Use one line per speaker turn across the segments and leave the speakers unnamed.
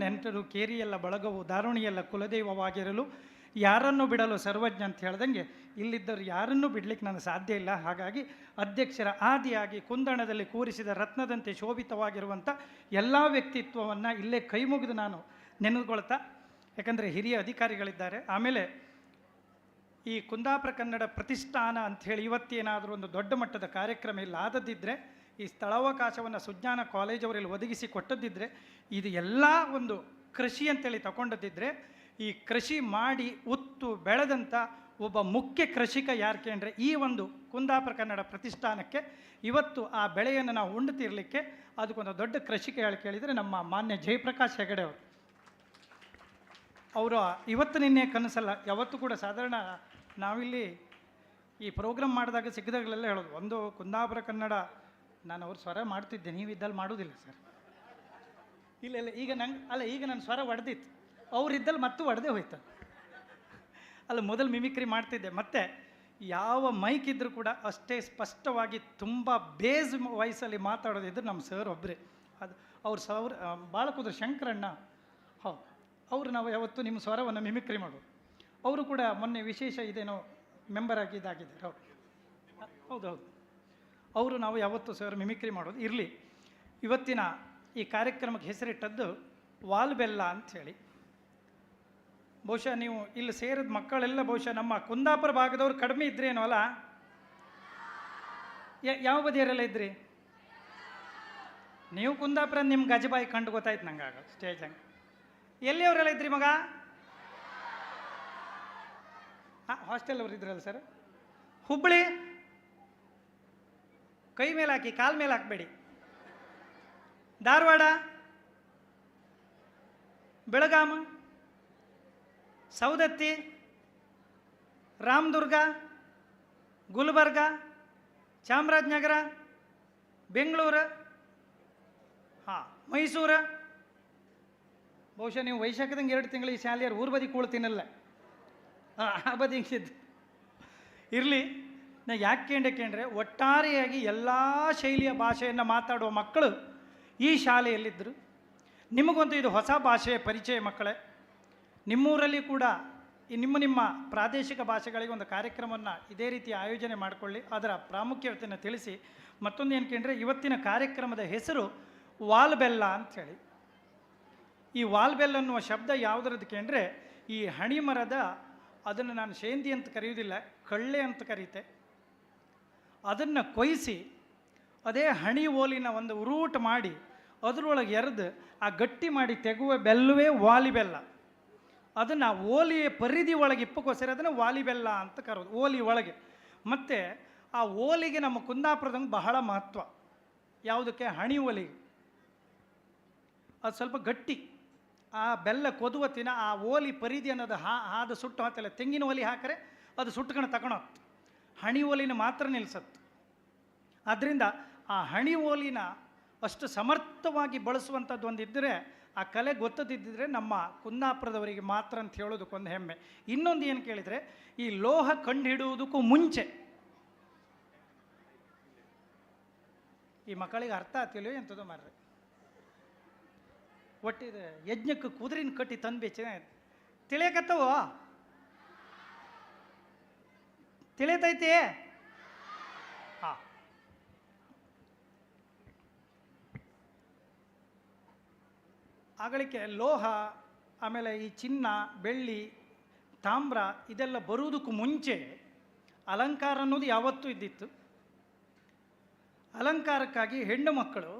ನೆಂಟರು ಕೇರಿಯೆಲ್ಲ ಬಳಗವು ದಾರುಣಿಯೆಲ್ಲ ಕುಲದೈವವಾಗಿರಲು ಯಾರನ್ನು ಬಿಡಲು ಸರ್ವಜ್ಞ ಅಂತ ಹೇಳ್ದಂಗೆ ಇಲ್ಲಿದ್ದರು ಯಾರನ್ನೂ ಬಿಡಲಿಕ್ಕೆ ನನಗೆ ಸಾಧ್ಯ ಇಲ್ಲ. ಹಾಗಾಗಿ ಅಧ್ಯಕ್ಷರ ಆದಿಯಾಗಿ ಕುಂದಣದಲ್ಲಿ ಕೂರಿಸಿದ ರತ್ನದಂತೆ ಶೋಭಿತವಾಗಿರುವಂಥ ಎಲ್ಲ ವ್ಯಕ್ತಿತ್ವವನ್ನು ಇಲ್ಲೇ ಕೈ ಮುಗಿದು ನಾನು ನೆನೆದುಕೊಳ್ತಾ, ಯಾಕಂದರೆ ಹಿರಿಯ ಅಧಿಕಾರಿಗಳಿದ್ದಾರೆ. ಆಮೇಲೆ ಈ ಕುಂದಾಪುರ ಕನ್ನಡ ಪ್ರತಿಷ್ಠಾನ ಅಂಥೇಳಿ ಇವತ್ತೇನಾದರೂ ಒಂದು ದೊಡ್ಡ ಮಟ್ಟದ ಕಾರ್ಯಕ್ರಮ ಇಲ್ಲ ಆದದ್ದಿದ್ದರೆ, ಈ ಸ್ಥಳಾವಕಾಶವನ್ನು ಸುಜ್ಞಾನ ಕಾಲೇಜವರಲ್ಲಿ ಒದಗಿಸಿ ಕೊಟ್ಟದ್ದಿದ್ದರೆ, ಇದು ಎಲ್ಲ ಒಂದು ಕೃಷಿ ಅಂತೇಳಿ ತಗೊಂಡದ್ದಿದ್ದರೆ, ಈ ಕೃಷಿ ಮಾಡಿ ಉತ್ತು ಬೆಳೆದಂಥ ಒಬ್ಬ ಮುಖ್ಯ ಕೃಷಿಕ ಯಾರಕ್ಕೆ ಅಂದರೆ ಈ ಒಂದು ಕುಂದಾಪುರ ಕನ್ನಡ ಪ್ರತಿಷ್ಠಾನಕ್ಕೆ ಇವತ್ತು ಆ ಬೆಳೆಯನ್ನು ನಾವು ಉಂಡುತ್ತಿರಲಿಕ್ಕೆ ಅದಕ್ಕೊಂದು ದೊಡ್ಡ ಕೃಷಿಕ ಹೇಳಿ ಕೇಳಿದರೆ ನಮ್ಮ ಮಾನ್ಯ ಜಯಪ್ರಕಾಶ್ ಹೆಗಡೆ ಅವರು ಇವತ್ತು ನಿನ್ನೆ ಕನಸಲ್ಲ, ಯಾವತ್ತೂ ಕೂಡ ಸಾಧಾರಣ ನಾವಿಲ್ಲಿ ಈ ಪ್ರೋಗ್ರಾಮ್ ಮಾಡಿದಾಗ ಸಿಕ್ಕಿದಾಗಲೆಲ್ಲ ಹೇಳೋದು, ಒಂದು ಕುಂದಾಪುರ ಕನ್ನಡ ನಾನು ಅವ್ರ ಸ್ವರ ಮಾಡ್ತಿದ್ದೆ, ನೀವಿದ್ದಲ್ಲಿ ಮಾಡೋದಿಲ್ಲ ಸರ್. ಇಲ್ಲ ಈಗ ಈಗ ನನ್ನ ಸ್ವರ ಒಡೆದಿತ್ತು, ಅವರಿದ್ದಲ್ಲಿ ಮತ್ತು ಒಡೆದೇ ಹೋಯ್ತು. ಮೊದಲು ಮಿಮಿಕ್ರಿ ಮಾಡ್ತಿದ್ದೆ, ಮತ್ತು ಯಾವ ಮೈಕ್ ಇದ್ದರೂ ಕೂಡ ಅಷ್ಟೇ ಸ್ಪಷ್ಟವಾಗಿ ತುಂಬ ಬೇಸ್ ವಾಯ್ಸಲ್ಲಿ ಮಾತಾಡೋದಿದ್ರು ನಮ್ಮ ಸರ್ ಒಬ್ಬರೇ. ಅದು ಅವ್ರು ಬಾಳಕುದ್ರ ಶಂಕರಣ್ಣ, ಹೌದು, ಅವರು ನಾವು ಯಾವತ್ತು ನಿಮ್ಮ ಸ್ವರವನ್ನು ಮಿಮಿಕ್ರಿ ಮಾಡೋದು. ಅವರು ಕೂಡ ಮೊನ್ನೆ ವಿಶೇಷ ಇದೇನೋ ಮೆಂಬರ್ ಆಗಿದ್ದಾರೆ. ಹೌದು, ಅವರು ನಾವು ಯಾವತ್ತು ಸರ್ ಮಿಮಿಕ್ರಿ ಮಾಡೋದು. ಇರಲಿ, ಇವತ್ತಿನ ಈ ಕಾರ್ಯಕ್ರಮಕ್ಕೆ ಹೆಸರಿಟ್ಟದ್ದು ವಾಲ್ಬೆಲ್ಲ ಅಂಥೇಳಿ. ಬಹುಶಃ ನೀವು ಇಲ್ಲಿ ಸೇರಿದ ಮಕ್ಕಳೆಲ್ಲ ಬಹುಶಃ ನಮ್ಮ ಕುಂದಾಪುರ ಭಾಗದವ್ರು ಕಡಿಮೆ ಇದ್ರೇನೋ ಅಲ್ಲ? ಯಾವ ಬದಿಯರೆಲ್ಲ ಇದ್ರಿ ನೀವು? ಕುಂದಾಪುರ ನಿಮ್ಮ ಗಜಬಾಯಿ ಕಂಡು ಗೊತ್ತಾಯ್ತು ನಂಗೆ ಆಗ ಸ್ಟೇಜ್ ಹಂಗೆ. ಎಲ್ಲಿಯವರೆಲ್ಲ ಇದ್ರಿ ಮಗ? ಹಾಸ್ಟೆಲ್ ಅವ್ರು ಇದ್ರಲ್ಲ ಸರ್? ಹುಬ್ಬಳ್ಳಿ ಕೈ ಮೇಲೆ ಹಾಕಿ, ಕಾಲ್ ಮೇಲೆ ಹಾಕಬೇಡಿ. ಧಾರವಾಡ, ಬೆಳಗಾಂ, ಸೌದತ್ತಿ, ರಾಮದುರ್ಗ, ಗುಲ್ಬರ್ಗ, ಚಾಮರಾಜನಗರ, ಬೆಂಗಳೂರು, ಮೈಸೂರು. ಬಹುಶಃ ನೀವು ವೈಶಾಖದಂಗೆ 2 ತಿಂಗಳು ಈ ಶಾಲೆಯರು ಊರು ಬದಿ ಕೂಳ್ತೀನಲ್ಲ, ಆ ಬದಿ ಹಿಂಗಿದ್ದು ಇರಲಿ. ನಾ ಯಾಕೆ ಕೇಂದ್ರೆ ಒಟ್ಟಾರೆಯಾಗಿ ಎಲ್ಲ ಶೈಲಿಯ ಭಾಷೆಯನ್ನು ಮಾತಾಡುವ ಮಕ್ಕಳು ಈ ಶಾಲೆಯಲ್ಲಿದ್ದರು. ನಿಮಗಂತೂ ಇದು ಹೊಸ ಭಾಷೆಯ ಪರಿಚಯ ಮಕ್ಕಳೇ. ನಿಮ್ಮೂರಲ್ಲಿ ಕೂಡ ಈ ನಿಮ್ಮ ಪ್ರಾದೇಶಿಕ ಭಾಷೆಗಳಿಗೆ ಒಂದು ಕಾರ್ಯಕ್ರಮವನ್ನು ಇದೇ ರೀತಿ ಆಯೋಜನೆ ಮಾಡಿಕೊಳ್ಳಿ, ಅದರ ಪ್ರಾಮುಖ್ಯತೆಯನ್ನು ತಿಳಿಸಿ. ಮತ್ತೊಂದು ಏನು ಕೇಂದ್ರೆ ಇವತ್ತಿನ ಕಾರ್ಯಕ್ರಮದ ಹೆಸರು ವಾಲ್ಬೆಲ್ಲ ಅಂಥೇಳಿ. ಈ ವಾಲ್ಬೆಲ್ಲ ಅನ್ನುವ ಶಬ್ದ ಯಾವುದರದಕ್ಕೆ ಅಂದರೆ ಈ ಹಣಿ ಮರದ, ಅದನ್ನು ನಾನು ಶೇಂದಿ ಅಂತ ಕರೆಯುವುದಿಲ್ಲ, ಕಳ್ಳೆ ಅಂತ ಕರೀತೆ. ಅದನ್ನು ಕೊಯ್ಸಿ ಅದೇ ಹಣಿ ಓಲಿನ ಒಂದು ಉರುಟು ಮಾಡಿ ಅದರೊಳಗೆ ಎರೆದು ಆ ಗಟ್ಟಿ ಮಾಡಿ ತೆಗುವ ಬೆಲ್ಲವೇ ವಾಲಿಬೆಲ್ಲ. ಅದನ್ನು ಓಲಿಯ ಪರಿಧಿ ಒಳಗೆ ಇಪ್ಪಕ್ಕೋಸ್ಕರ ಅದನ್ನು ವಾಲಿಬೆಲ್ಲ ಅಂತ ಕರೋದು, ಓಲಿ ಒಳಗೆ. ಮತ್ತು ಆ ಓಲಿಗೆ ನಮ್ಮ ಕುಂದಾಪುರದಂಗೆ ಬಹಳ ಮಹತ್ವ. ಯಾವುದಕ್ಕೆ? ಹಣಿ ಓಲಿಗೆ. ಅದು ಸ್ವಲ್ಪ ಗಟ್ಟಿ, ಆ ಬೆಲ್ಲ ಕೊದುವತ್ತಿನ ಆ ಓಲಿ ಪರಿಧಿ ಅನ್ನೋದು ಹಾದು ಸುಟ್ಟು ಹಾಕಲ್ಲ. ತೆಂಗಿನ ಒಲಿ ಹಾಕರೆ ಅದು ಸುಟ್ಕೊಂಡು ತಗೊಳೋತ್ತು, ಹಣಿ ಓಲಿನ ಮಾತ್ರ ನಿಲ್ಲಿಸತ್ತು. ಆದ್ದರಿಂದ ಆ ಹಣಿ ಓಲಿನ ಅಷ್ಟು ಸಮರ್ಥವಾಗಿ ಬಳಸುವಂಥದ್ದು ಒಂದಿದ್ದರೆ, ಆ ಕಲೆ ಗೊತ್ತದಿದ್ದರೆ ನಮ್ಮ ಕುಂದಾಪುರದವರಿಗೆ ಮಾತ್ರ ಅಂತ ಹೇಳೋದಕ್ಕೊಂದು ಹೆಮ್ಮೆ. ಇನ್ನೊಂದು ಏನು ಕೇಳಿದರೆ, ಈ ಲೋಹ ಕಂಡುಹಿಡುವುದಕ್ಕೂ ಮುಂಚೆ ಈ ಮಕ್ಕಳಿಗೆ ಅರ್ಥ ಆಗ್ತಿಲ್ಲೋ ಎಂಥದ್ದು ಮಾರ್ರೆ, ಒಟ್ಟಿದೆ ಯಜ್ಞಕ್ಕೆ ಕುದುರಿನ ಕಟ್ಟಿ ತಂದು ತಿಳಿಯಕತ್ತವ ತಿಳಿಯತೈತಿ. ಹಾಂ, ಆಗಲಿಕ್ಕೆ ಲೋಹ, ಆಮೇಲೆ ಈ ಚಿನ್ನ, ಬೆಳ್ಳಿ, ತಾಮ್ರ ಇದೆಲ್ಲ ಬರುವುದಕ್ಕೂ ಮುಂಚೆ ಅಲಂಕಾರ ಅನ್ನೋದು ಯಾವತ್ತೂ ಇದ್ದಿತ್ತು. ಅಲಂಕಾರಕ್ಕಾಗಿ ಹೆಣ್ಣು ಮಕ್ಕಳು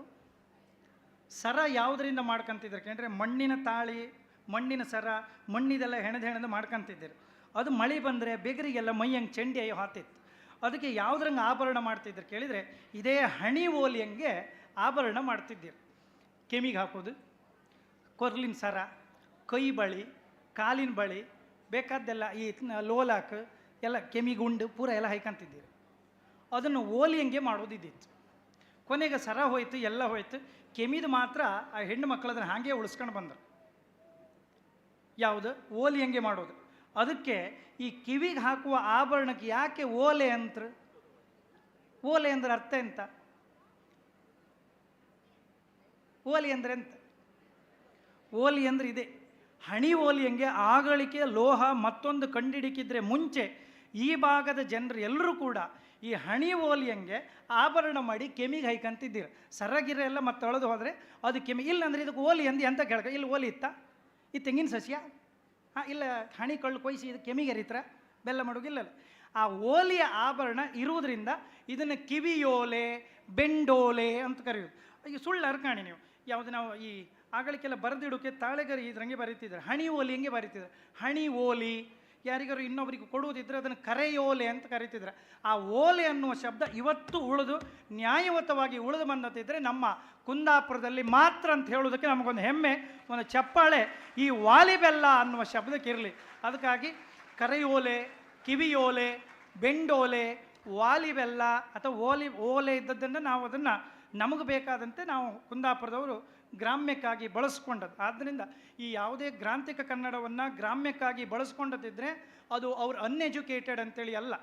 ಸರ ಯಾವುದರಿಂದ ಮಾಡ್ಕೊತಿದ್ರು ಅಂದರೆ ಮಣ್ಣಿನ ತಾಳಿ, ಮಣ್ಣಿನ ಸರ, ಮಣ್ಣಿದೆಲ್ಲ ಹೆಣೆದು ಮಾಡ್ಕೊತಿದ್ರು. ಅದು ಮಳೆ ಬಂದರೆ ಬೆಗರಿಗೆಲ್ಲ ಮೈಯಂಗೆ ಚೆಂಡಿ ಹಾತಿತ್ತು. ಅದಕ್ಕೆ ಯಾವುದ್ರಂಗೆ ಆಭರಣ ಮಾಡ್ತಿದ್ರು ಕೇಳಿದರೆ, ಇದೇ ಹಣಿ ಓಲಿಯಂಗೆ ಆಭರಣ ಮಾಡ್ತಿದ್ದರು. ಕೆಮಿಗೆ ಹಾಕೋದು, ಕೊರ್ಲಿನ ಸರ, ಕೈ ಬಳಿ, ಕಾಲಿನ ಬಳಿ, ಬೇಕಾದ್ದೆಲ್ಲ ಈ ಲೋಲಾಕ್ ಎಲ್ಲ ಕೆಮಿಗುಂಡು ಪೂರ ಎಲ್ಲ ಹೈಕಂತಿದ್ದೀರಿ. ಅದನ್ನು ಓಲಿಯಂಗೆ ಮಾಡೋದಿದ್ದಿತ್ತು. ಕೊನೆಗೆ ಸರ ಹೋಯ್ತು, ಎಲ್ಲ ಹೋಯ್ತು. ಕೆಮಿದು ಮಾತ್ರ ಆ ಹೆಣ್ಣು ಮಕ್ಕಳು ಅದನ್ನು ಹಾಗೆ ಉಳಿಸ್ಕೊಂಡು ಬಂದರು. ಯಾವುದು? ಓಲಿಯಂಗೆ ಮಾಡೋದು. ಅದಕ್ಕೆ ಈ ಕಿವಿಗೆ ಹಾಕುವ ಆಭರಣಕ್ಕೆ ಯಾಕೆ ಓಲೆ ಅಂತ? ಓಲೆ ಅಂದ್ರೆ ಅರ್ಥ ಎಂತ? ಓಲಿ ಅಂದರೆ ಎಂತ? ಓಲಿ ಅಂದರೆ ಇದೆ. ಹಣಿ ಓಲಿ ಹಂಗೆ ಆಗಳಿಕೆ ಲೋಹ ಮತ್ತೊಂದು ಕಂಡಿಡಿಕಿದ್ರೆ ಮುಂಚೆ ಈ ಭಾಗದ ಜನರು ಎಲ್ಲರೂ ಕೂಡ ಈ ಹಣಿ ಓಲಿ ಹಂಗೆ ಆಭರಣ ಮಾಡಿ ಕೆಮಿಗೆ ಹೈಕಂತಿದ್ದೀರ. ಸರಗಿರ ಎಲ್ಲ ಮತ್ತೆ ತೊಳೆದು ಹೋದರೆ ಅದು ಕೆಮಿ ಇಲ್ಲ ಅಂದರೆ ಇದಕ್ಕೆ ಓಲಿ ಅಂದು ಅಂತ ಕೇಳ್ಕ. ಇಲ್ಲಿ ಓಲಿ ಇತ್ತ ಈ ತೆಂಗಿನ ಸಸ್ಯ ಇಲ್ಲ ಹಣಿ ಕಳ್ಳು ಕೊಯ್ಸಿ ಇದು ಕೆಮಿಗೆ ಹರಿತ್ರ ಬೆಲ್ಲ ಮಾಡೋಗಿಲ್ಲಲ್ಲ. ಆ ಓಲಿಯ ಆಭರಣ ಇರುವುದರಿಂದ ಇದನ್ನು ಕಿವಿಯೋಲೆ ಬೆಂಡೋಲೆ ಅಂತ ಕರೆಯೋದು. ಈಗ ಸುಳ್ಳು ಅರ್ಕಾಣಿ ನೀವು ಯಾವುದು ನಾವು ಈ ಆಗಳಿಗೆಲ್ಲ ಬರೆದಿಡೋಕೆ ತಾಳೆಗರಿ ಇದ್ರಂಗೆ ಬರೀತಿದ್ದಾರೆ. ಹಣಿ ಓಲಿ ಹಂಗೆ ಬರೀತಿದ್ದಾರೆ. ಹಣಿ ಓಲಿ ಯಾರಿಗಾರು ಇನ್ನೊಬ್ಬರಿಗೆ ಕೊಡುವುದಿದ್ರೆ ಅದನ್ನು ಕರೆಯೋಲೆ ಅಂತ ಕರೀತಿದ್ರು. ಆ ಓಲೆ ಅನ್ನುವ ಶಬ್ದ ಇವತ್ತು ಉಳಿದು ನ್ಯಾಯಯುತವಾಗಿ ಉಳಿದು ಬಂದಿದ್ದರೆ ನಮ್ಮ ಕುಂದಾಪುರದಲ್ಲಿ ಮಾತ್ರ ಅಂತ ಹೇಳೋದಕ್ಕೆ ನಮಗೊಂದು ಹೆಮ್ಮೆ, ಒಂದು ಚಪ್ಪಾಳೆ ಈ ವಾಲಿಬೆಲ್ಲ ಅನ್ನುವ ಶಬ್ದಕ್ಕೆ ಇರಲಿ. ಅದಕ್ಕಾಗಿ ಕರೆಯೋಲೆ, ಕಿವಿಯೋಲೆ, ಬೆಂಡೋಲೆ, ವಾಲಿಬೆಲ್ಲ ಅಥವಾ ಓಲೆ ಇದ್ದದ್ದನ್ನು ನಾವು ಅದನ್ನು ನಮಗೆ ಬೇಕಾದಂತೆ ನಾವು ಕುಂದಾಪುರದವರು ಗ್ರಾಮ್ಯಕ್ಕಾಗಿ ಬಳಸ್ಕೊಂಡದ್ದು. ಆದ್ದರಿಂದ ಈ ಯಾವುದೇ ಗ್ರಾಂಥಿಕ ಕನ್ನಡವನ್ನು ಗ್ರಾಮ್ಯಕ್ಕಾಗಿ ಬಳಸ್ಕೊಂಡದಿದ್ದರೆ ಅದು ಅವ್ರು ಅನ್ಎಜುಕೇಟೆಡ್ ಅಂತೇಳಿ ಅಲ್ಲ,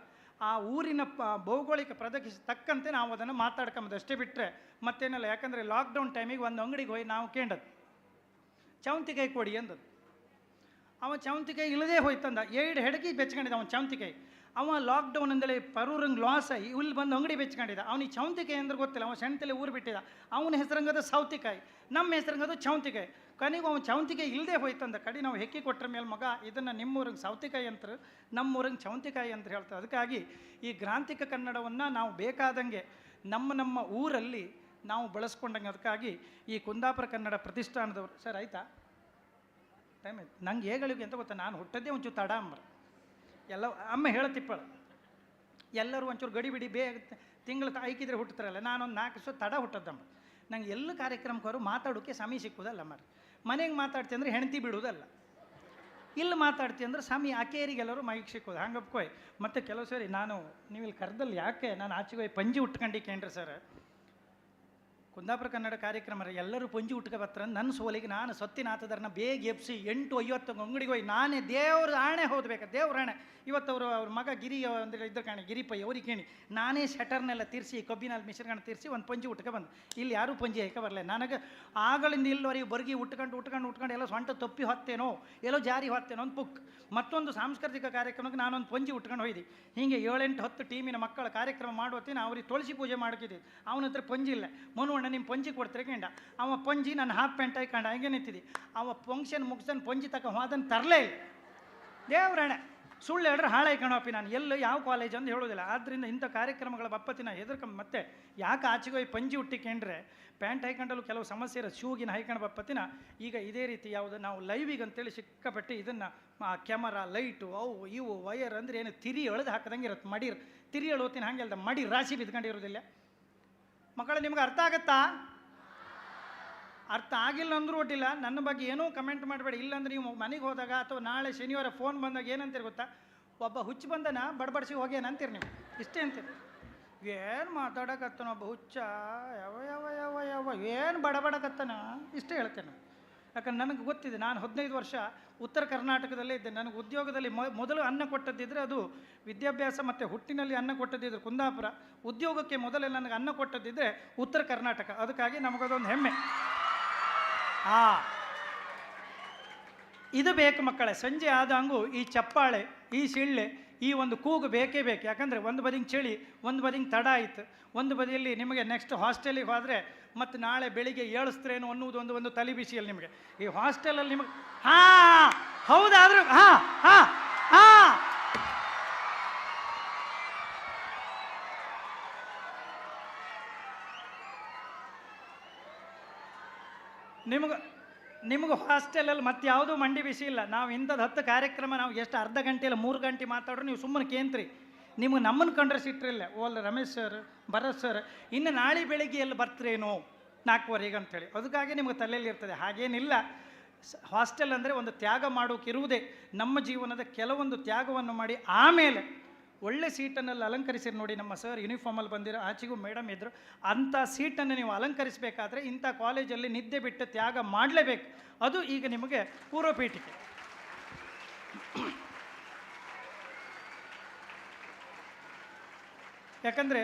ಆ ಊರಿನ ಭೌಗೋಳಿಕ ಪ್ರದೇಶಕ್ಕೆ ತಕ್ಕಂತೆ ನಾವು ಅದನ್ನು ಮಾತಾಡ್ಕೊಂಬುದು ಅಷ್ಟೇ ಬಿಟ್ಟರೆ ಮತ್ತೇನಲ್ಲ. ಯಾಕಂದರೆ ಲಾಕ್ಡೌನ್ ಟೈಮಿಗೆ ಒಂದು ಅಂಗಡಿಗೆ ಹೋಗಿ ನಾವು ಕೇಳದ್ದು ಚೌಂತಿಕಾಯಿ ಕೊಡಿ ಅಂದದ್ದು. ಅವ ಚೌಂತಿಕಾಯಿ ಇಲ್ಲದೆ ಹೋಯ್ತಂದ 2 ಹೆಡಗಿ ಬೆಚ್ಕೊಂಡಿದ್ದ ಅವನು ಚೌಂತಿಕಾಯಿ. ಅವ ಲಾಕ್ಡೌನ್ ಅಂದಲೇ ಪರೂರಂಗೆ ಲಾಸ್ ಆಗಿ ಇಲ್ಲಿ ಬಂದು ಅಂಗಡಿ ಬೆಚ್ಕೊಂಡಿದ್ದ. ಅವನಿಗೆ ಚೌಂತಿಕಾಯಿ ಅಂದ್ರೆ ಗೊತ್ತಿಲ್ಲ, ಅವನು ಸಣ್ಣತಲೆ ಊರು ಬಿಟ್ಟಿದ್ದ. ಅವನ ಹೆಸರಂಗದು ಸೌತಿಕಾಯಿ, ನಮ್ಮ ಹೆಸರಂಗದು ಚೌಂತಿಕಾಯಿ. ಕೊನೆಗೂ ಅವನು ಚೌಂತಿಕಾಯಿ ಇಲ್ಲದೆ ಹೋಯ್ತಂದ. ಕಡೆ ನಾವು ಹೆಕ್ಕಿ ಕೊಟ್ಟರ ಮೇಲೆ ಮಗ ಇದನ್ನು ನಿಮ್ಮೂರಂಗೆ ಸೌತಿಕಾಯಿ ಅಂತ ನಮ್ಮೂರಂಗೆ ಚೌಂತಿಕಾಯಿ ಅಂತ ಹೇಳ್ತಾರೆ. ಅದಕ್ಕಾಗಿ ಈ ಗ್ರಾಂಥಿಕ ಕನ್ನಡವನ್ನು ನಾವು ಬೇಕಾದಂಗೆ ನಮ್ಮ ಊರಲ್ಲಿ ನಾವು ಬಳಸ್ಕೊಂಡಂಗೆ. ಅದಕ್ಕಾಗಿ ಈ ಕುಂದಾಪುರ ಕನ್ನಡ ಪ್ರತಿಷ್ಠಾನದವರು ಸರ್ ಆಯಿತಾ ಟೈಮ್ ಆಯ್ತು ನಂಗೆ ಹೇಗಳಿಗೆ ಅಂತ ಗೊತ್ತಾ, ನಾನು ಹುಟ್ಟದ್ದೇ ಒಂಚೂರು ತಡ ಅಂಬರು ಎಲ್ಲ ಅಮ್ಮ ಹೇಳತ್ತಿಪ್ಪಳು ಎಲ್ಲರೂ ಒಂಚೂರು ಗಡಿ ಬಿಡಿ ತಿಂಗಳು ಐಕಿದ್ರೆ ಹುಟ್ಟುತ್ತಾರಲ್ಲ. ನಾನೊಂದು 4 ವರ್ಷ ತಡ ಹುಟ್ಟದ್ದಮ್ಮ. ನಂಗೆ ಎಲ್ಲ ಕಾರ್ಯಕ್ರಮಕ್ಕವರು ಮಾತಾಡೋಕ್ಕೆ ಸಮಯ ಸಿಕ್ಕುವುದಲ್ಲ ಮರ. ಮನೆಗೆ ಮಾತಾಡ್ತಿ ಅಂದರೆ ಹೆಂಡತಿ ಬಿಡುವುದಲ್ಲ, ಇಲ್ಲಿ ಮಾತಾಡ್ತಿ ಅಂದ್ರೆ ಸಮಯ ಆಕೆಯರಿಗೆಲ್ಲರೂ ಮೈಗೆ ಸಿಕ್ಕೋದು ಹಂಗಪ್ಕೋಯ್. ಮತ್ತು ಕೆಲವು ಸರಿ ನಾನು ನೀವು ಇಲ್ಲಿ ಕರೆದಲ್ಲಿ ಯಾಕೆ ನಾನು ಆಚೆಗೆ ಹೋಗಿ ಪಂಜಿ ಉಟ್ಕೊಂಡಿಕೇನ್ರಿ ಸರ್, ಕುಂದಾಪುರ ಕನ್ನಡ ಕಾರ್ಯಕ್ರಮ ಎಲ್ಲರೂ ಪಂಜಿ ಉಟ್ಕೊ ಬರ್ತಾರೆ. ನನ್ನ ಸೋಲಿಗೆ ನಾನು ಸತ್ತಿನಾಥದರನ್ನ ಬೇಗ ಎಬ್ಸಿ 8:50 ಅಂಗಡಿಗೆ ಹೋಗಿ ನಾನೇ ದೇವ್ರ ಆಣೆ ಹೋದ್ಬೇಕು, ದೇವ್ರ ಆಣೆ. ಇವತ್ತು ಅವ್ರ ಮಗ ಗಿರಿ ಅಂದ್ರೆ ಇದ್ರ ಕಾಣಿ ಗಿರಿಪೈ ಅವ್ರಿಗೆ ಕೇಳಿ ನಾನೇ ಶಟರ್ನೆಲ್ಲ ತೀರಿಸಿ ಕಬ್ಬಿನಲ್ಲಿ ಮಿಶ್ರಗಣ ತೀರಿಸಿ ಒಂದು ಪಂಜಿ ಉಟ್ಕೊ ಬಂದು. ಇಲ್ಲಿ ಯಾರೂ ಪಂಜಿ ಹಾಕ ಬರಲ್ಲ. ನನಗೆ ಆಗಳಿಂದ ಇಲ್ಲವರೆಗೆ ಬರ್ಗಿ ಉಟ್ಕೊಂಡು ಎಲ್ಲ ಸೊಂಟ ತಪ್ಪಿ ಹೊತ್ತೇನೋ ಎಲ್ಲೋ ಜಾರಿ ಹೊತ್ತೇನೋ ಒಂದು ಪುಕ್. ಮತ್ತೊಂದು ಸಾಂಸ್ಕೃತಿಕ ಕಾರ್ಯಕ್ರಮಕ್ಕೆ ನಾನೊಂದು ಪಂಜಿ ಉಟ್ಕೊಂಡು ಹೋಯ್ದು. ಹೀಗೆ 7-8-10 ಟೀಮಿನ ಮಕ್ಕಳ ಕಾರ್ಯಕ್ರಮ ಮಾಡುವತ್ತೀನಿ ಅವ್ರಿಗೆ ತುಳಸಿ ಪೂಜೆ ಮಾಡ್ಕಿದ್ದೆ. ಅವನ ಹತ್ರ ಪಂಜಿ ಇಲ್ಲ. ಮನುವಣ್ಣ ನಿಮ್ಮ ಪಂಜಿ ಕೊಡ್ತಾರೆ ಕಂಡ ಅವ ಪಂಜಿ ನನ್ನ ಹಾಫ್ ಪ್ಯಾಂಟ್ ಹಾಕೊಂಡ ಹಂಗೆ ನಿಂತಿದ್ದಿ. ಅವ ಫಂಕ್ಷನ್ ಮುಗಿಸ್ತಾನೆ ಪಂಜಿ ತಕ ಅದನ್ನು ತರಲೇ ಇಲ್ಲ. ದೇವ್ರಣ ಸುಳ್ಳು ಹೇಳ್ರೆ ಹಾಳಾಯ್ಕಣಪ್ಪಿ ನಾನು ಎಲ್ಲ ಯಾವ ಕಾಲೇಜ್ ಅಂತ ಹೇಳೋದಿಲ್ಲ. ಆದ್ದರಿಂದ ಇಂಥ ಕಾರ್ಯಕ್ರಮಗಳ ಬಪ್ಪತ್ತಿನ ಹೆದರ್ಕೊಂಬ ಮತ್ತೆ ಯಾಕೆ ಆಚೆಗೆ ಹೋಗಿ ಪಂಜಿ ಹುಟ್ಟಿಕೊಂಡ್ರೆ ಪ್ಯಾಂಟ್ ಹಾಕೊಂಡಲ್ಲೂ ಕೆಲವು ಸಮಸ್ಯೆ ಇರೋದು. ಶೂಗಿನ ಹಾಕೊಂಡು ಬಪ್ಪತ್ತಿನ ಈಗ ಇದೇ ರೀತಿ ಯಾವುದು ನಾವು ಲೈವಿಗೆ ಅಂತೇಳಿ ಸಿಕ್ಕಾಪಟ್ಟೆ ಇದನ್ನು ಕ್ಯಾಮರಾ ಲೈಟು ಅವು ಇವು ವಯರ್ ಅಂದರೆ ಏನು ತಿರಿ ಎಳೆದು ಹಾಕದಂಗೆ ಇರುತ್ತೆ. ಮಡಿರ್ ತಿರಿ ಎಳುವತ್ತಿನ ಹಂಗೆ ಅಲ್ದ ಮಡಿ ರಾಶಿ ಬಿದ್ಕೊಂಡಿರೋದಿಲ್ಲ. ಮಕ್ಕಳು ನಿಮ್ಗೆ ಅರ್ಥ ಆಗತ್ತಾ? ಅರ್ಥ ಆಗಿಲ್ಲ ಅಂದರೂ ಒಡ್ಡಿಲ್ಲ, ನನ್ನ ಬಗ್ಗೆ ಏನೂ ಕಮೆಂಟ್ ಮಾಡಬೇಡಿ. ಇಲ್ಲಾಂದ್ರೆ ನೀವು ಮನೆಗೆ ಹೋದಾಗ ಅಥವಾ ನಾಳೆ ಶನಿವಾರ ಫೋನ್ ಬಂದಾಗ ಏನಂತೀರಿ ಗೊತ್ತಾ, ಒಬ್ಬ ಹುಚ್ಚು ಬಂದನ ಬಡಬಡಿಸಿ ಹೋಗ್ಯಾನ ಅಂತೀರಿ ನೀವು. ಇಷ್ಟೇ ಅಂತೀರಿ. ಏನು ಮಾತಾಡಕತ್ತಾನ ಒಬ್ಬ ಹುಚ್ಚ, ಯಾವ ಯಾವ ಯಾವ ಯಾವ ಏನು ಬಡಬಡಕತ್ತಾನ ಇಷ್ಟೇ ಹೇಳ್ತೇನೆ. ಯಾಕಂದ್ರೆ ನನಗೆ ಗೊತ್ತಿದೆ, ನಾನು 15 ವರ್ಷ ಉತ್ತರ ಕರ್ನಾಟಕದಲ್ಲೇ ಇದ್ದೆ. ನನಗೆ ಉದ್ಯೋಗದಲ್ಲಿ ಮೊದಲು ಅನ್ನ ಕೊಟ್ಟದ್ದಿದ್ರೆ ಅದು ವಿದ್ಯಾಭ್ಯಾಸ ಮತ್ತು ಹುಟ್ಟಿನಲ್ಲಿ ಅನ್ನ ಕೊಟ್ಟದ್ದಿದ್ರೆ ಕುಂದಾಪುರ, ಉದ್ಯೋಗಕ್ಕೆ ಮೊದಲೇ ನನಗೆ ಅನ್ನ ಕೊಟ್ಟದ್ದಿದ್ರೆ ಉತ್ತರ ಕರ್ನಾಟಕ. ಅದಕ್ಕಾಗಿ ನಮಗದೊಂದು ಹೆಮ್ಮೆ. ಇದು ಬೇಕು ಮಕ್ಕಳೇ. ಸಂಜೆ ಆದಂಗೂ ಈ ಚಪ್ಪಾಳೆ, ಈ ಸಿಳ್ಳೆ, ಈ ಒಂದು ಕೂಗು ಬೇಕೇ ಬೇಕು. ಯಾಕಂದರೆ ಒಂದು ಬದಿಗೆ ಚಳಿ, ಒಂದು ಬದಿಗೆ ತಡ ಆಯಿತು, ಒಂದು ಬದಿಯಲ್ಲಿ ನಿಮಗೆ ನೆಕ್ಸ್ಟ್ ಹಾಸ್ಟೆಲಿಗೆ ಹೋದರೆ ಮತ್ತು ನಾಳೆ ಬೆಳಿಗ್ಗೆ ಏಳಿಸ್ತ್ರೇನು ಅನ್ನುವುದು ಒಂದು ತಲೆ ಬಿಸಿಯಲ್ಲಿ ನಿಮಗೆ. ಈ ಹಾಸ್ಟೆಲಲ್ಲಿ ನಿಮಗೆ ಹೌದಾದ್ರೂ ನಿಮಗೆ ಹಾಸ್ಟೆಲಲ್ಲಿ ಮತ್ತೆ ಯಾವುದೂ ಮಂಡಿ ಬಿಸಿ ಇಲ್ಲ. ನಾವು ಇಂಥದ್ದು 10 ಕಾರ್ಯಕ್ರಮ ನಾವು ಎಷ್ಟು ಅರ್ಧ ಗಂಟೆ ಇಲ್ಲ 3 ಗಂಟೆ ಮಾತಾಡ್ರು ನೀವು ಸುಮ್ಮನೆ ಕೇಂತ್ರಿ. ನಿಮಗೆ ನಮ್ಮನ್ನು ಕಂಡ್ರೆ ಸಿಟ್ರಿಲ್ಲ. ಓಲ್ ರಮೇಶ್ ಸರ್, ಭರತ್ ಸರ್ ಇನ್ನು ನಾಳೆ ಬೆಳಿಗ್ಗೆ ಎಲ್ಲಿ ಬರ್ತೀರೇನೋ 4:15 ಅಂಥೇಳಿ. ಅದಕ್ಕಾಗಿ ನಿಮಗೆ ತಲೆಯಲ್ಲಿ ಇರ್ತದೆ. ಹಾಗೇನಿಲ್ಲ. ಹಾಸ್ಟೆಲ್ ಅಂದರೆ ಒಂದು ತ್ಯಾಗ ಮಾಡೋಕ್ಕಿರುವುದೇ. ನಮ್ಮ ಜೀವನದ ಕೆಲವೊಂದು ತ್ಯಾಗವನ್ನು ಮಾಡಿ ಆಮೇಲೆ ಒಳ್ಳೆ ಸೀಟನ್ನಲ್ಲಿ ಅಲಂಕರಿಸಿರಿ. ನೋಡಿ ನಮ್ಮ ಸರ್ ಯೂನಿಫಾರ್ಮಲ್ಲಿ ಬಂದಿರೋ, ಆಚೆಗೂ ಮೇಡಮ್ ಇದ್ದರು. ಅಂಥ ಸೀಟನ್ನು ನೀವು ಅಲಂಕರಿಸಬೇಕಾದ್ರೆ ಇಂಥ ಕಾಲೇಜಲ್ಲಿ ನಿದ್ದೆ ಬಿಟ್ಟು ತ್ಯಾಗ ಮಾಡಲೇಬೇಕು. ಅದು ಈಗ ನಿಮಗೆ ಪೂರ್ವಪೀಠಿಕೆ. ಯಾಕಂದರೆ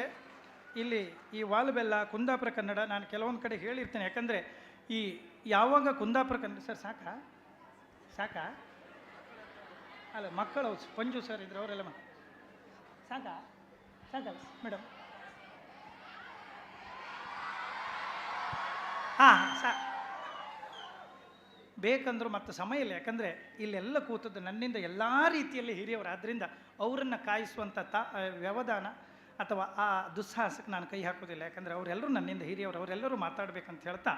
ಇಲ್ಲಿ ಈ ವಾಲ್ಬೆಲ್ಲ ಕುಂದಾಪುರ ಕನ್ನಡ ನಾನು ಕೆಲವೊಂದು ಕಡೆ ಹೇಳಿರ್ತೇನೆ. ಯಾಕಂದರೆ ಈ ಯಾವಾಗ ಕುಂದಾಪುರ ಸರ್ ಸಾಕಾ ಸಾಕಾ ಅಲ್ಲ ಮಕ್ಕಳು ಪಂಜು ಸರ್ ಇದ್ರು ಅವರೆಲ್ಲ ಸಾಕಾ ಸಾಕಲ್ಲ ಮೇಡಮ್ ಹಾಂ ಬೇಕಂದ್ರೂ ಮತ್ತೆ ಸಮಯ ಇಲ್ಲ. ಯಾಕಂದರೆ ಇಲ್ಲೆಲ್ಲ ಕೂತದ್ದು ನನ್ನಿಂದ ಎಲ್ಲ ರೀತಿಯಲ್ಲಿ ಹಿರಿಯವರು, ಆದ್ದರಿಂದ ಅವರನ್ನು ಕಾಯಿಸುವಂಥ ವ್ಯವಧಾನ ಅಥವಾ ಆ ದುಸ್ಸಾಹಸಕ್ಕೆ ನಾನು ಕೈ ಹಾಕೋದಿಲ್ಲ. ಯಾಕಂದರೆ ಅವರೆಲ್ಲರೂ ನನ್ನಿಂದ ಹಿರಿಯವರು, ಅವರೆಲ್ಲರೂ ಮಾತಾಡಬೇಕಂತ ಹೇಳ್ತಾ,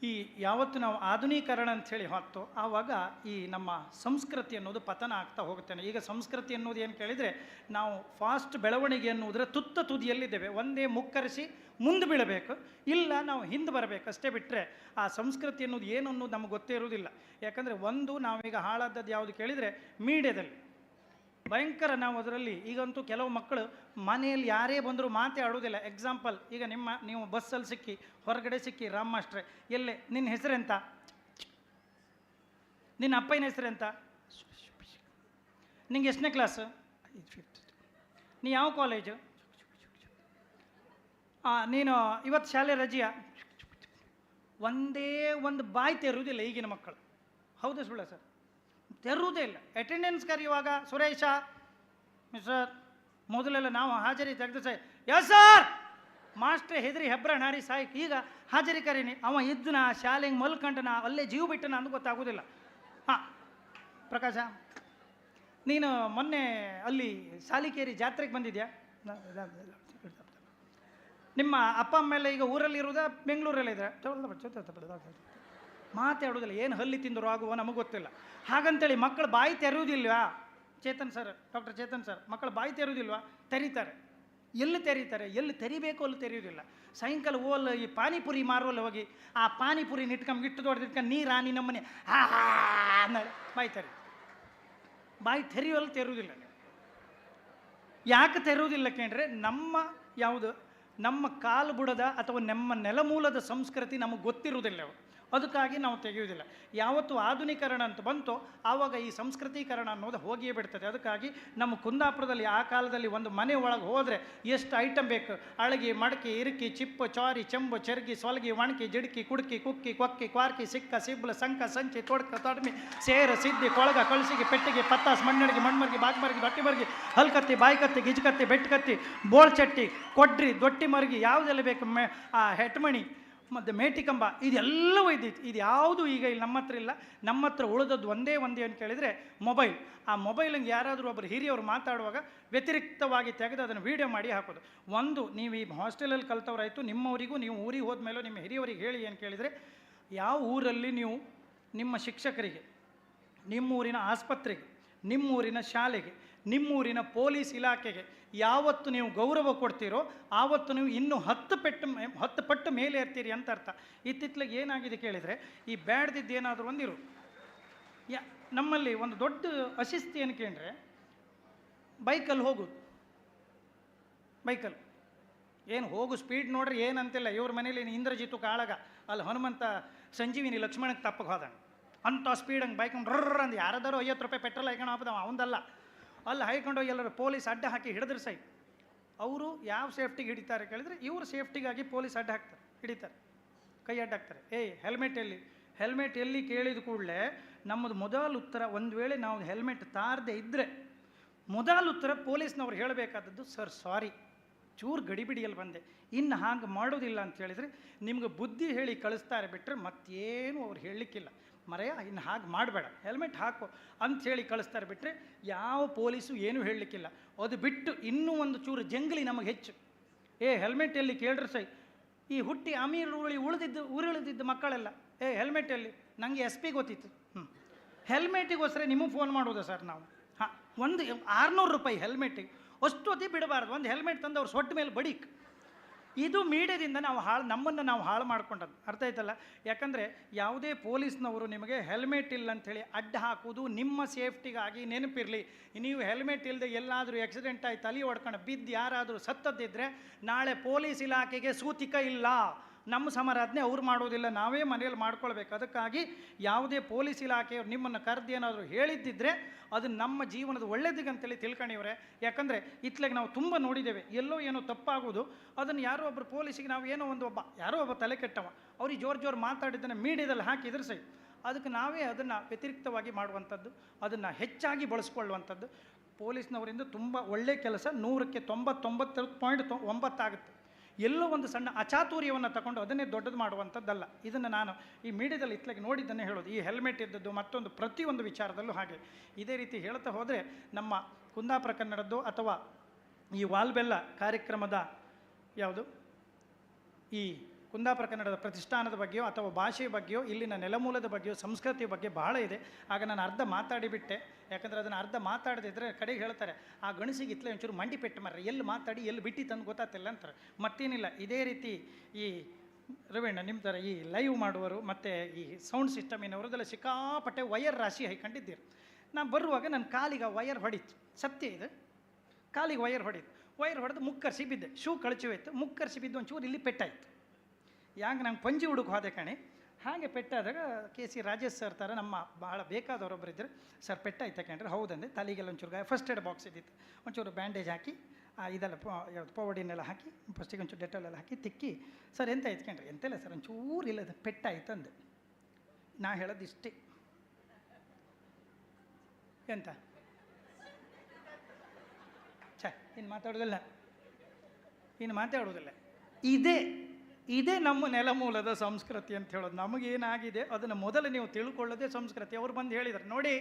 ಈ ಯಾವತ್ತು ನಾವು ಆಧುನೀಕರಣ ಅಂಥೇಳಿ ಹೊತ್ತು ಆವಾಗ ಈ ನಮ್ಮ ಸಂಸ್ಕೃತಿ ಅನ್ನೋದು ಪತನ ಆಗ್ತಾ ಹೋಗುತ್ತೇನೆ. ಈಗ ಸಂಸ್ಕೃತಿ ಅನ್ನೋದು ಏನು ಕೇಳಿದರೆ, ನಾವು ಫಾಸ್ಟ್ ಬೆಳವಣಿಗೆ ಅನ್ನೋದರ ತುತ್ತ ತುದಿಯಲ್ಲಿದ್ದೇವೆ. ಒಂದೇ ಮುಕ್ಕರಿಸಿ ಮುಂದೆ ಬೀಳಬೇಕು, ಇಲ್ಲ ನಾವು ಹಿಂದೆ ಬರಬೇಕು ಅಷ್ಟೇ. ಬಿಟ್ಟರೆ ಆ ಸಂಸ್ಕೃತಿ ಅನ್ನೋದು ಏನು ಅನ್ನೋದು ನಮಗೆ ಗೊತ್ತೇ ಇರೋದಿಲ್ಲ. ಯಾಕಂದರೆ ಒಂದು ನಾವೀಗ ಹಾಳಾದದ್ದು ಯಾವುದು ಕೇಳಿದರೆ ಮೀಡಿಯಾದಲ್ಲಿ ಭಯಂಕರ. ನಾವು ಅದರಲ್ಲಿ ಈಗಂತೂ ಕೆಲವು ಮಕ್ಕಳು ಮನೆಯಲ್ಲಿ ಯಾರೇ ಬಂದರೂ ಮಾತೇ ಆಡೋದಿಲ್ಲ. ಎಕ್ಸಾಂಪಲ್, ಈಗ ನೀವು ಬಸ್ಸಲ್ಲಿ ಸಿಕ್ಕಿ, ಹೊರಗಡೆ ಸಿಕ್ಕಿ, ರಾಮ್ ಮಾಸ್ಟ್ರೆ ಎಲ್ಲೇ ನಿನ್ನ ಹೆಸರೆಂತ, ನಿನ್ನ ಅಪ್ಪನ ಹೆಸರೆಂತ, ನಿಂಗೆ ಎಷ್ಟನೇ ಕ್ಲಾಸು, ನೀ ಯಾವ ಕಾಲೇಜು, ನೀನು ಇವತ್ತು ಶಾಲೆ ರಜೆಯಾ, ಒಂದೇ ಒಂದು ಬಾಯಿ ತೆರುವುದಿಲ್ಲ ಈಗಿನ ಮಕ್ಕಳು. ಹೌದು ಸುಳ್ಳ ಸರ್? ತೆರುವುದೇ ಇಲ್ಲ. ಅಟೆಂಡೆನ್ಸ್ ಕರೆಯುವಾಗ ಸುರೇಶ ಮಿಸ್ಟರ್, ಮೊದಲೆಲ್ಲ ನಾವು ಹಾಜರಿ ತೆಗೆದು ಸಾಯ್ ಯಸ್ ಸರ್ ಮಾಸ್ಟ್ರೆ ಹೆದರಿ ಹೆಬ್ರ ನಾರಿ ಸಾಯ್. ಈಗ ಹಾಜರಿ ಕರೀನಿ, ಅವ ಇದ್ದನ ಶಾಲೆಗೆ ಮಲ್ಕಂಡನ ಅಲ್ಲೇ ಜೀವ ಬಿಟ್ಟನ ಅಂದು ಗೊತ್ತಾಗೋದಿಲ್ಲ. ಹಾಂ ಪ್ರಕಾಶ, ನೀನು ಮೊನ್ನೆ ಅಲ್ಲಿ ಸಾಲಿಕೇರಿ ಜಾತ್ರೆಗೆ ಬಂದಿದ್ಯಾ? ನಿಮ್ಮ ಅಪ್ಪ ಅಮ್ಮ ಎಲ್ಲ ಈಗ ಊರಲ್ಲಿ ಇರೋದಾ ಬೆಂಗಳೂರಲ್ಲಿ ಇದ್ರೆ? ಮಾತಾಡೋದಿಲ್ಲ. ಏನು ಹಲ್ಲಿ ತಿಂದರು ಆಗುವ ನಮಗೆ ಗೊತ್ತಿಲ್ಲ. ಹಾಗಂತೇಳಿ ಮಕ್ಕಳು ಬಾಯಿ ತೆರೆಯುವುದಿಲ್ವಾ? Chetan sir, doctor Chetan sir, ಮಕ್ಕಳು ಬಾಯಿ ತೆರೆಯುವುದಿಲ್ವಾ? ತೆರೀತಾರೆ. ಎಲ್ಲಿ ತೆರೀತಾರೆ? ಎಲ್ಲಿ ತೆರಿಬೇಕು ಅಲ್ಲಿ ತೆರೆಯುವುದಿಲ್ಲ. ಸಾಯಂಕಾಲ ಓಲ್ ಈ ಪಾನಿಪುರಿ ಮಾರುವಲ್ಲಿ ಹೋಗಿ ಆ ಪಾನಿಪುರಿ ನಿಟ್ಕೊಂಡು ಇಟ್ಟು ದೊಡ್ಡದಿಟ್ಕೊಂಡು ನೀರಾನಿ ನಮ್ಮನೆ ಬಾಯಿ ಬಾಯಿ ತೆರೆಯುವಲ್ಲಿ ತೆರೆಯುವುದಿಲ್ಲ. ಯಾಕೆ ತೆರೆಯುವುದಿಲ್ಲ ಕೇಂದ್ರೆ, ನಮ್ಮ ಯಾವುದು ನಮ್ಮ ಕಾಲು ಬುಡದ ಅಥವಾ ನಮ್ಮ ನೆಲಮೂಲದ ಸಂಸ್ಕೃತಿ ನಮಗೆ ಗೊತ್ತಿರುವುದಿಲ್ಲ. ಅದಕ್ಕಾಗಿ ನಾವು ತೆಗೆಯುವುದಿಲ್ಲ. ಯಾವತ್ತು ಆಧುನೀಕರಣ ಅಂತ ಬಂತೋ ಆವಾಗ ಈ ಸಂಸ್ಕೃತೀಕರಣ ಅನ್ನೋದು ಹೋಗಿಯೇ ಬಿಡ್ತದೆ. ಅದಕ್ಕಾಗಿ ನಮ್ಮ ಕುಂದಾಪುರದಲ್ಲಿ ಆ ಕಾಲದಲ್ಲಿ ಒಂದು ಮನೆ ಒಳಗೆ ಹೋದರೆ ಎಷ್ಟು ಐಟಮ್ ಬೇಕು, ಅಳಗಿ, ಮಡಕಿ, ಇರುಕಿ, ಚಿಪ್ಪು, ಚಾರಿ, ಚೆಂಬು, ಚೆರ್ಗಿ, ಸೊಲಗಿ, ಒಣಕಿ, ಜಿಡ್ಕಿ, ಕುಡ್ಕಿ, ಕುಕ್ಕಿ, ಕೊಕ್ಕಿ, ಕ್ವಾರ್ಕಿ, ಸಿಕ್ಕ, ಸಿಬ್ಲ, ಸಂಕ, ಸಂಚಿ, ತೊಡ್ಕ, ತೊಡ್ಮಿ, ಸೇರ, ಸಿದ್ದಿ, ಕೊಳಗ, ಕಳಸಿಗೆ, ಪೆಟ್ಟಿಗೆ, ಪತ್ತಾಸ್, ಮಣ್ಣಡಿಗೆ, ಮಣ್ಮರ್ಗಿ, ಬಾಗ್ಮರ್ಗಿ, ದೊಟ್ಟಿಮರ್ಗಿ, ಹಲ್ಕತ್ತಿ, ಬಾಯ್ಕತ್ತಿ, ಗಿಜ್ಕತ್ತಿ, ಬೆಟ್ಕತ್ತಿ, ಬೋಳ್ಚಟ್ಟಿ, ಕೊಡ್ರಿ, ದೊಟ್ಟಿ ಮರ್ಗಿ, ಯಾವುದೆಲ್ಲ ಬೇಕು, ಹೆಟ್ಮಣಿ ಮತ್ತು ಮೇಟಿಕಂಬ, ಇದೆಲ್ಲವೂ ಇದ್ದಿತ್ತು. ಇದು ಯಾವುದು ಈಗ ಇಲ್ಲಿ ನಮ್ಮ ಹತ್ರ ಇಲ್ಲ. ನಮ್ಮ ಹತ್ರ ಉಳಿದದ್ದು ಒಂದೇ ಅಂತ ಕೇಳಿದರೆ ಮೊಬೈಲ್. ಆ ಮೊಬೈಲಿಗೆ ಯಾರಾದರೂ ಒಬ್ಬರು ಹಿರಿಯವರು ಮಾತಾಡುವಾಗ ವ್ಯತಿರಿಕ್ತವಾಗಿ ತೆಗೆದು ಅದನ್ನು ವೀಡಿಯೋ ಮಾಡಿ ಹಾಕೋದು. ಒಂದು, ನೀವು ಈ ಹಾಸ್ಟೆಲಲ್ಲಿ ಕಲ್ತವ್ರಾಯಿತು, ನಿಮ್ಮವರಿಗೂ ನೀವು ಊರಿಗೆ ಹೋದ್ಮೇಲೂ ನಿಮ್ಮ ಹಿರಿಯವರಿಗೆ ಹೇಳಿ ಏನು ಕೇಳಿದರೆ, ಯಾವ ಊರಲ್ಲಿ ನೀವು ನಿಮ್ಮ ಶಿಕ್ಷಕರಿಗೆ, ನಿಮ್ಮೂರಿನ ಆಸ್ಪತ್ರೆಗೆ, ನಿಮ್ಮೂರಿನ ಶಾಲೆಗೆ, ನಿಮ್ಮೂರಿನ ಪೊಲೀಸ್ ಇಲಾಖೆಗೆ ಯಾವತ್ತು ನೀವು ಗೌರವ ಕೊಡ್ತೀರೋ ಆವತ್ತು ನೀವು ಇನ್ನೂ 10 ಪಟ್ಟು ಮೇಲೆ ಇರ್ತೀರಿ ಅಂತ ಅರ್ಥ. ಇತ್ತಿತ್ತಲಿಗೆ ಏನಾಗಿದೆ ಕೇಳಿದರೆ, ಈ ಬ್ಯಾಡ್ದಿದ್ದು ಏನಾದರೂ ಒಂದಿರು ನಮ್ಮಲ್ಲಿ ಒಂದು ದೊಡ್ಡ ಅಶಿಸ್ತಿ ಏನು ಕೇಳಿದ್ರೆ, ಬೈಕಲ್ಲಿ ಹೋಗೋದು. ಬೈಕಲ್ಲಿ ಏನು ಹೋಗು ಸ್ಪೀಡ್ ನೋಡ್ರಿ ಏನಂತಿಲ್ಲ. ಇವ್ರ ಮನೇಲಿ ಇಂದ್ರಜಿತು ಕಾಳಗ ಅಲ್ಲಿ ಹನುಮಂತ ಸಂಜೀವಿನಿ ಲಕ್ಷ್ಮಣಕ್ಕೆ ತಪ್ಪಗೆ ಹೋದ ಅಂಥ ಸ್ಪೀಡಂಗೆ ಬೈಕ್ ರರ್ರ ಅಂದು ಯಾರಾದರೂ 50 ರೂಪಾಯಿ ಪೆಟ್ರೋಲ್ ಹಾಕೊಂಡು ಹೋಗ್ದವ ಅವಂದಲ್ಲ. ಅಲ್ಲಿ ಹಾಯ್ಕೊಂಡೋಗಿ ಎಲ್ಲರೂ ಪೊಲೀಸ್ ಅಡ್ಡ ಹಾಕಿ ಹಿಡಿದ್ರೆ ಸೈ. ಅವರು ಯಾವ ಸೇಫ್ಟಿಗೆ ಹಿಡಿತಾರೆ ಕೇಳಿದರೆ, ಇವರು ಸೇಫ್ಟಿಗಾಗಿ ಪೊಲೀಸ್ ಅಡ್ಡ ಹಾಕ್ತಾರೆ, ಹಿಡಿತಾರೆ, ಕೈ ಅಡ್ಡ ಹಾಕ್ತಾರೆ. ಹೆಲ್ಮೆಟ್ ಎಲ್ಲಿ ಕೇಳಿದ ಕೂಡಲೇ ನಮ್ಮದು ಮೊದಲ ಉತ್ತರ, ಒಂದು ವೇಳೆ ನಾವು ಹೆಲ್ಮೆಟ್ ತಾರದೆ ಇದ್ದರೆ ಮೊದಲ ಉತ್ತರ ಪೊಲೀಸ್ನವ್ರು ಹೇಳಬೇಕಾದದ್ದು, ಸರ್ ಸಾರಿ ಚೂರು ಗಡಿಬಿಡಿಯಲ್ಲಿ ಬಂದೆ, ಇನ್ನು ಹಾಗೆ ಮಾಡೋದಿಲ್ಲ ಅಂತ ಹೇಳಿದರೆ ನಿಮ್ಗೆ ಬುದ್ಧಿ ಹೇಳಿ ಕಳಿಸ್ತಾರೆ. ಬಿಟ್ಟರೆ ಮತ್ತೇನು ಅವ್ರು ಹೇಳಲಿಕ್ಕಿಲ್ಲ. ಮರೆಯ ಇನ್ನು ಹಾಗೆ ಮಾಡಬೇಡ, ಹೆಲ್ಮೆಟ್ ಹಾಕು ಅಂಥೇಳಿ ಕಳಿಸ್ತಾರೆ. ಬಿಟ್ಟರೆ ಯಾವ ಪೊಲೀಸು ಏನೂ ಹೇಳಲಿಕ್ಕಿಲ್ಲ. ಅದು ಬಿಟ್ಟು ಇನ್ನೂ ಒಂದು ಚೂರು ಜಂಗಲಿ ನಮಗೆ ಹೆಚ್ಚು. ಹೆಲ್ಮೆಟ್ ಎಲ್ಲಿ ಕೇಳ್ರಿ ಸೈ. ಈ ಹುಟ್ಟಿ ಅಮೀರ್ ಉರುಳಿದಿದ್ದು ಮಕ್ಕಳೆಲ್ಲ ಹೆಲ್ಮೆಟ್ ಎಲ್ಲಿ, ನನಗೆ SP ಗೊತ್ತಿತ್ತು. ಹೆಲ್ಮೆಟಿಗೋಸ್ಕರ ನಿಮಗೆ ಫೋನ್ ಮಾಡೋದಾ ಸರ್ ನಾವು? ಹಾಂ, ಒಂದು 600 ರೂಪಾಯಿ ಹೆಲ್ಮೆಟಿಗೆ ಅಷ್ಟು ಅತಿ ಬಿಡಬಾರ್ದು. ಒಂದು ಹೆಲ್ಮೆಟ್ ತಂದು ಅವ್ರು ಸೊಟ್ಟ ಮೇಲೆ ಬಡಿಕ್. ಇದು ಮೀಡಿಯಾದಿಂದ ನಮ್ಮನ್ನು ನಾವು ಹಾಳು ಮಾಡ್ಕೊಂಡದ್ದು. ಅರ್ಥ ಆಯ್ತಲ್ಲ? ಯಾಕಂದರೆ ಯಾವುದೇ ಪೊಲೀಸ್ನವರು ನಿಮಗೆ ಹೆಲ್ಮೆಟ್ ಇಲ್ಲ ಅಂಥೇಳಿ ಅಡ್ಡ ಹಾಕುವುದು ನಿಮ್ಮ ಸೇಫ್ಟಿಗಾಗಿ. ನೆನಪಿರಲಿ, ನೀವು ಹೆಲ್ಮೆಟ್ ಇಲ್ಲದೆ ಎಲ್ಲಾದರೂ ಆಕ್ಸಿಡೆಂಟ್ ಆಗಿ ತಲೆ ಹೊಡ್ಕೊಂಡು ಬಿದ್ದು ಯಾರಾದರೂ ಸತ್ತದ್ದಿದ್ದರೆ ನಾಳೆ ಪೊಲೀಸ್ ಇಲಾಖೆಗೆ ಸೂತಿಕ ಇಲ್ಲ. ನಮ್ಮ ಸಮಾರಾಧನೆ ಅವ್ರು ಮಾಡೋದಿಲ್ಲ, ನಾವೇ ಮನೆಯಲ್ಲಿ ಮಾಡ್ಕೊಳ್ಬೇಕು. ಅದಕ್ಕಾಗಿ ಯಾವುದೇ ಪೊಲೀಸ್ ಇಲಾಖೆಯವರು ನಿಮ್ಮನ್ನು ಕರೆದು ಏನಾದರೂ ಹೇಳಿದ್ದಿದ್ರೆ ಅದು ನಮ್ಮ ಜೀವನದ ಒಳ್ಳೆಯದಿಗಂತೇಳಿ ತಿಳ್ಕೊಂಡಿವ್ರೆ. ಯಾಕಂದರೆ ಇತ್ಲಾಗ ನಾವು ತುಂಬ ನೋಡಿದ್ದೇವೆ, ಎಲ್ಲೋ ಏನೋ ತಪ್ಪಾಗೋದು, ಅದನ್ನು ಯಾರೋ ಒಬ್ಬರು ಪೊಲೀಸಿಗೆ ನಾವು ಏನೋ ಯಾರೋ ಒಬ್ಬ ತಲೆ ಕೆಟ್ಟವ ಅವ್ರಿಗೆ ಜೋರು ಮಾತಾಡಿದ್ದನ್ನು ಮೀಡಿಯಾದಲ್ಲಿ ಹಾಕಿದ್ರೆ ಸರಿ, ಅದಕ್ಕೆ ನಾವೇ ಅದನ್ನು ವ್ಯತಿರಿಕ್ತವಾಗಿ ಮಾಡುವಂಥದ್ದು, ಅದನ್ನು ಹೆಚ್ಚಾಗಿ ಬಳಸ್ಕೊಳ್ಳುವಂಥದ್ದು. ಪೊಲೀಸ್ನವರಿಂದ ತುಂಬ ಒಳ್ಳೆಯ ಕೆಲಸ 100ಕ್ಕೆ 99.9 ಆಗುತ್ತೆ. ಎಲ್ಲೋ ಒಂದು ಸಣ್ಣ ಅಚಾತುರ್ಯವನ್ನು ತಗೊಂಡು ಅದನ್ನೇ ದೊಡ್ಡದು ಮಾಡುವಂಥದ್ದಲ್ಲ. ಇದನ್ನು ನಾನು ಈ ಮೀಡಿಯಾದಲ್ಲಿ ಇತ್ಲಾಗಿ ನೋಡಿದ್ದನ್ನೇ ಹೇಳೋದು. ಈ ಹೆಲ್ಮೆಟ್ ಇದ್ದದ್ದು ಮತ್ತೊಂದು ಪ್ರತಿಯೊಂದು ವಿಚಾರದಲ್ಲೂ ಹಾಗೆ. ಇದೇ ರೀತಿ ಹೇಳ್ತಾ ಹೋದರೆ ನಮ್ಮ ಕುಂದಾಪುರ ಕನ್ನಡದ್ದು ಅಥವಾ ಈ ವಾಲ್ಬೆಲ್ಲ ಕಾರ್ಯಕ್ರಮದ ಯಾವುದು ಈ ಕುಂದಾಪುರ ಕನ್ನಡದ ಪ್ರತಿಷ್ಠಾನದ ಬಗ್ಗೆಯೋ ಅಥವಾ ಭಾಷೆಯ ಬಗ್ಗೆಯೋ ಇಲ್ಲಿನ ನೆಲಮೂಲದ ಬಗ್ಗೆಯೋ ಸಂಸ್ಕೃತಿಯ ಬಗ್ಗೆ ಬಹಳ ಇದೆ. ಆಗ ನಾನು ಅರ್ಧ ಮಾತಾಡಿಬಿಟ್ಟೆ. ಯಾಕಂದರೆ ಅದನ್ನು ಅರ್ಧ ಮಾತಾಡದಿದ್ದರೆ ಕಡೆಗೆ ಹೇಳ್ತಾರೆ ಆ ಗಣಸಿಗೆ ಇತ್ತಲೇ ಒಂಚೂರು ಮಂಡಿ ಪೆಟ್ಟು ಮಾರ್ರೆ, ಎಲ್ಲಿ ಮಾತಾಡಿ ಎಲ್ಲಿ ಬಿಟ್ಟು ತಂದು ಗೊತ್ತಾಗ್ತಿಲ್ಲ ಅಂತಾರೆ. ಮತ್ತೇನಿಲ್ಲ, ಇದೇ ರೀತಿ ಈ ರವೀಣ ನಿಮ್ಮ ಥರ ಈ ಲೈವ್ ಮಾಡುವರು ಮತ್ತು ಈ ಸೌಂಡ್ ಸಿಸ್ಟಮಿನವರದೆಲ್ಲ ಸಿಕ್ಕಾಪಟ್ಟೆ ವಯರ್ ರಾಶಿ ಹಾಕೊಂಡಿದ್ದೀರಿ. ನಾನು ಬರುವಾಗ ನನ್ನ ಕಾಲಿಗೆ ವಯರ್ ಹೊಡಿತು, ಸತ್ಯ ಇದು, ಕಾಲಿಗೆ ವಯರ್ ಹೊಡೆದು ಮುಕ್ಕರ್ಸಿ ಬಿದ್ದೆ. ಶೂ ಕಳಚಿ ಹೋಯ್ತು, ಮುಕ್ಕರ್ಸಿ ಬಿದ್ದು ಒಂಚೂರು ಇಲ್ಲಿ ಪೆಟ್ಟಾಯಿತು. ಯಾಂಗೆ ನಂಗೆ ಪಂಜಿ ಹುಡುಕು ಹೋದೆ ಕಣೆ. ಹಾಗೆ ಪೆಟ್ಟಾದಾಗ KC ರಾಜೇಶ್ ಸರ್ ಥರ ನಮ್ಮ ಭಾಳ ಬೇಕಾದವರೊಬ್ಬರು ಇದ್ದರು. ಸರ್ ಪೆಟ್ಟಾಯ್ತು ಯಾಕೆಂದ್ರೆ ಹೌದಂದೆ, ತಲೆಗೆಲ್ಲ ಒಂಚೂರು ಫಸ್ಟ್ ಏಡ್ ಬಾಕ್ಸ್ ಇದ್ದಿತ್ತು, ಒಂಚೂರು ಬ್ಯಾಂಡೇಜ್ ಹಾಕಿ ಇದೆಲ್ಲ ಯಾವುದು ಪವಡಿನೆಲ್ಲ ಹಾಕಿ ಫಸ್ಟಿಗೆ ಒಂಚೂರು ಡೆಟಾಲೆಲ್ಲ ಹಾಕಿ ತಿಕ್ಕಿ, ಸರ್ ಎಂತ ಇತ್ಕೊಂಡ್ರೆ ಎಂತೆಲ್ಲ ಸರ್ ಒಂಚೂರು ಇಲ್ಲದ ಪೆಟ್ಟಾಯ್ತು ಅಂದೆ. ನಾ ಹೇಳೋದು ಇಷ್ಟೇ, ಎಂತ ಇನ್ನು ಮಾತಾಡೋದಿಲ್ಲ. ಇದೇ ನಮ್ಮ ನೆಲಮೂಲದ ಸಂಸ್ಕೃತಿ ಅಂತ ಹೇಳೋದು. ನಮಗೇನಾಗಿದೆ ಅದನ್ನು ಮೊದಲು ನೀವು ತಿಳ್ಕೊಳ್ಳೋದೇ ಸಂಸ್ಕೃತಿ. ಅವ್ರು ಬಂದು ಹೇಳಿದರು ನೋಡಿ,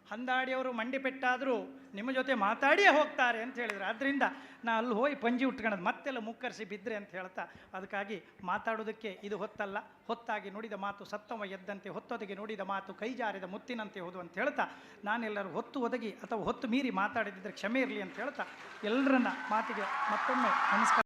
ಹಂದಾಡಿಯವರು ಮಂಡಿ ಪೆಟ್ಟಾದರೂ ನಿಮ್ಮ ಜೊತೆ ಮಾತಾಡಿಯೇ ಹೋಗ್ತಾರೆ ಅಂತ ಹೇಳಿದ್ರು. ಆದ್ದರಿಂದ ನಾ ಅಲ್ಲಿ ಹೋಗಿ ಪಂಜಿ ಉಟ್ಕೊಳ್ಳೋದು ಮತ್ತೆಲ್ಲ ಮುಕ್ಕರಿಸಿ ಬಿದ್ದರೆ ಅಂತ ಹೇಳ್ತಾ, ಅದಕ್ಕಾಗಿ ಮಾತಾಡೋದಕ್ಕೆ ಇದು ಹೊತ್ತಲ್ಲ, ಹೊತ್ತಾಗಿ ನುಡಿದ ಮಾತು ಸತ್ತವ ಎದ್ದಂತೆ, ಹೊತ್ತೊದಗಿ ನುಡಿದ ಮಾತು ಕೈ ಜಾರಿದ ಮುತ್ತಿನಂತೆ ಹೋದು ಅಂತ ಹೇಳ್ತಾ, ನಾನೆಲ್ಲರೂ ಹೊತ್ತು ಒದಗಿ ಅಥವಾ ಹೊತ್ತು ಮೀರಿ ಮಾತಾಡಿದ್ದರೆ ಕ್ಷಮೆ ಇರಲಿ ಅಂತ ಹೇಳ್ತಾ ಎಲ್ಲರನ್ನ ಮಾತಿಗೆ ಮತ್ತೊಮ್ಮೆ ನಮಸ್ಕಾರ.